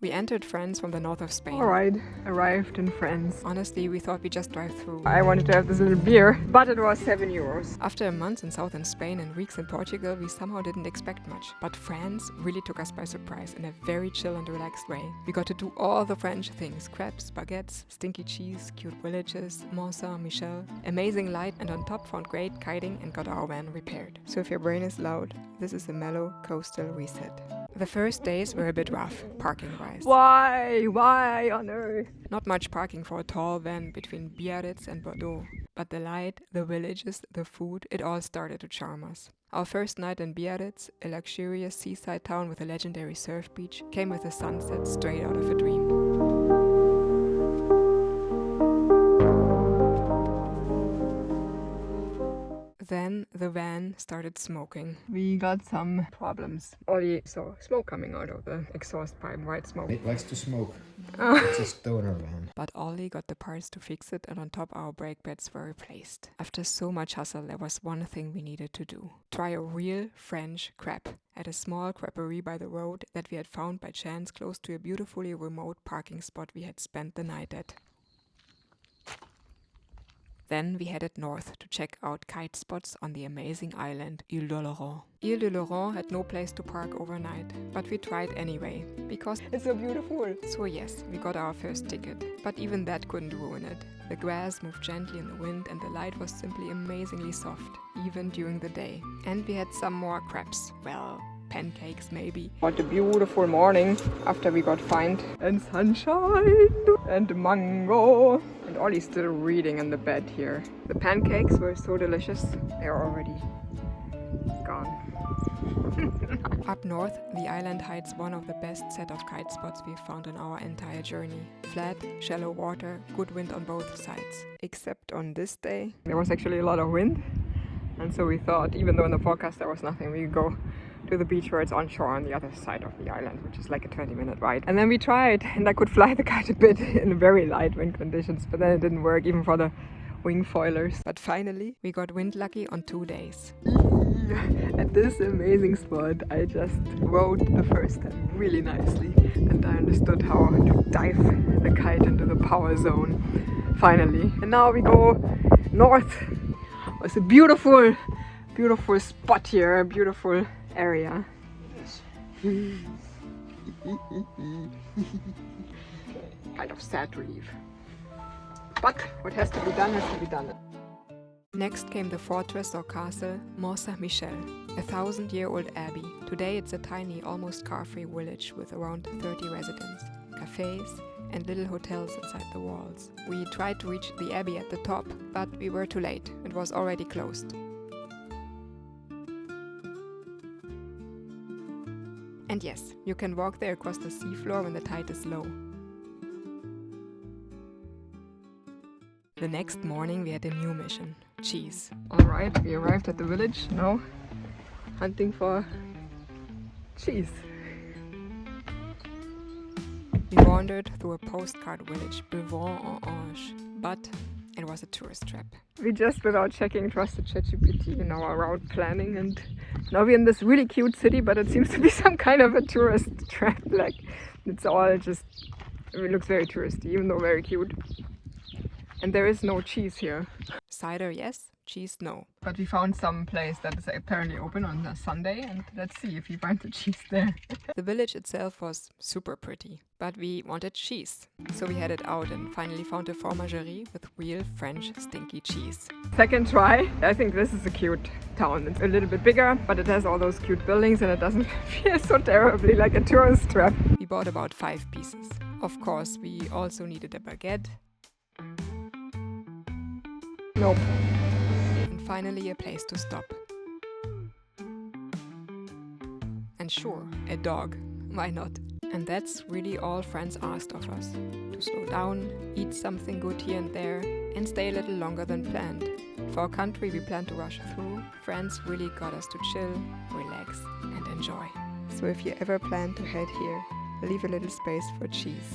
We entered France from the north of Spain. Alright, arrived in France. Honestly, we thought we'd just drive through. I wanted to have this little beer, but it was 7 euros. After a month in southern Spain and weeks in Portugal, we somehow didn't expect much. But France really took us by surprise in a very chill and relaxed way. We got to do all the French things: crepes, baguettes, stinky cheese, cute villages, Mont-Saint-Michel, amazing light, and on top found great kiting and got our van repaired. So if your brain is loud, this is a mellow coastal reset. The first days were a bit rough, parking-wise. Why on earth? Not much parking for a tall van between Biarritz and Bordeaux. But the light, the villages, the food, it all started to charm us. Our first night in Biarritz, a luxurious seaside town with a legendary surf beach, came with a sunset straight out of a dream. Then the van started smoking. We got some problems. Ollie saw smoke coming out of the exhaust pipe, white smoke. It likes to smoke. It's a stoner van. But Ollie got the parts to fix it, and on top our brake pads were replaced. After so much hustle, there was one thing we needed to do. Try a real French crepe at a small creperie by the road that we had found by chance close to a beautifully remote parking spot we had spent the night at. Then we headed north to check out kite spots on the amazing island Île de Laurent. Île de Laurent had no place to park overnight, but we tried anyway, because It's so beautiful. so yes, we got our first ticket. But even that couldn't ruin it. The grass moved gently in the wind and the light was simply amazingly soft, even during the day. And we had some more crepes. Well, pancakes maybe. What a beautiful morning after we got fined. And sunshine and mango. And Ollie's still reading in the bed here. The pancakes were so delicious. They're already gone. Up north, the island hides one of the best set of kite spots we've found on our entire journey. Flat, shallow water, good wind on both sides. Except on this day, There was actually a lot of wind. And so we thought, even though in the forecast there was nothing, we go to the beach where it's onshore on the other side of the island, which is like a 20-minute ride. And then we tried, and I could fly the kite a bit in very light wind conditions, but then it didn't work even for the wing foilers. but finally, we got wind lucky on 2 days. At this amazing spot, I just rode the first step really nicely, and I understood how to dive the kite into the power zone, finally. And now we go north. It's a beautiful, beautiful spot here, a beautiful area. Kind of sad to leave. But what has to be done has to be done. Next came the fortress or castle Mont-Saint-Michel, a 1,000-year-old abbey. Today it's a tiny, almost car-free village with around 30 residents, cafes and little hotels inside the walls. We tried to reach the abbey at the top, but we were too late. It was already closed. And yes, you can walk there across the seafloor when the tide is low. The next morning we had a new mission: cheese. Alright, we arrived at the village now, hunting for cheese. We wandered through a postcard village, Bilbao-en-Ange, but it was a tourist trap. We just, without checking, trusted ChatGPT in our route planning, and now we're in this really cute city, but it seems to be some kind of a tourist trap. Like, it's all just, it looks very touristy, even though very cute. And there is no cheese here. Cider, yes. Cheese, no. But we found some place that is apparently open on a Sunday, and let's see if we find the cheese there. The village itself was super pretty, but we wanted cheese. So we headed out and finally found a fromagerie with real French stinky cheese. Second try. I think this is a cute town. It's a little bit bigger, but it has all those cute buildings and it doesn't feel so terribly like a tourist trap. We bought about 5 pieces. Of course, we also needed a baguette. Nope. And finally a place to stop. And sure, a dog. Why not? And that's really all France asked of us. To slow down, eat something good here and there, and stay a little longer than planned. For a country we planned to rush through, France really got us to chill, relax, and enjoy. So if you ever plan to head here, leave a little space for cheese.